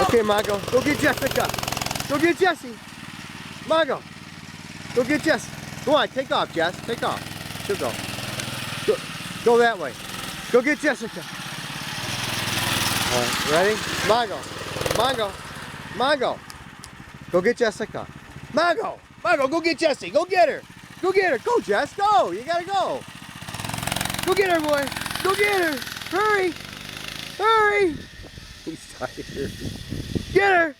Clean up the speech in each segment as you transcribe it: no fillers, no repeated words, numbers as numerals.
Okay, Mongo, go get Jessica. Go get Jessie. Mongo, go get Jess. Go on, take off, Jess. Take off. She'll go. Go that way. Go get Jessica. All right, ready? Mongo, Mongo, Mongo. Go get Jessica. Mongo, Mongo, go get Jessie. Go get her. Go get her. Go, Jess. Go. You gotta go. Go get her, boy. Go get her. Hurry. Hurry. He's tired. Get her.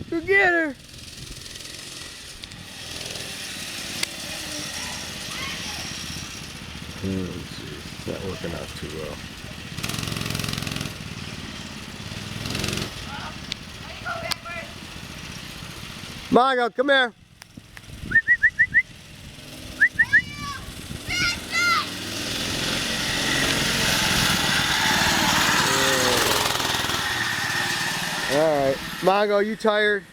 Go get her. It's not working out too well. Mongo, come here. All right, Mongo, you tired?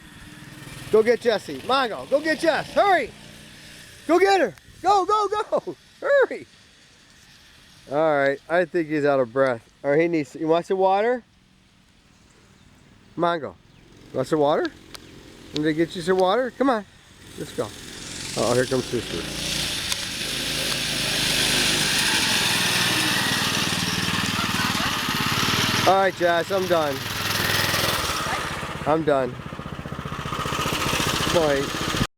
Go get Jessie. Mongo, go get Jess. Hurry. Go get her. Go, go, go. Hurry. All right, I think he's out of breath. Or he wants some water? Mongo, you want some water? Did they get you some water? Come on, let's go. Oh, here comes sister. All right, Jess, I'm done. I'm done. Boy.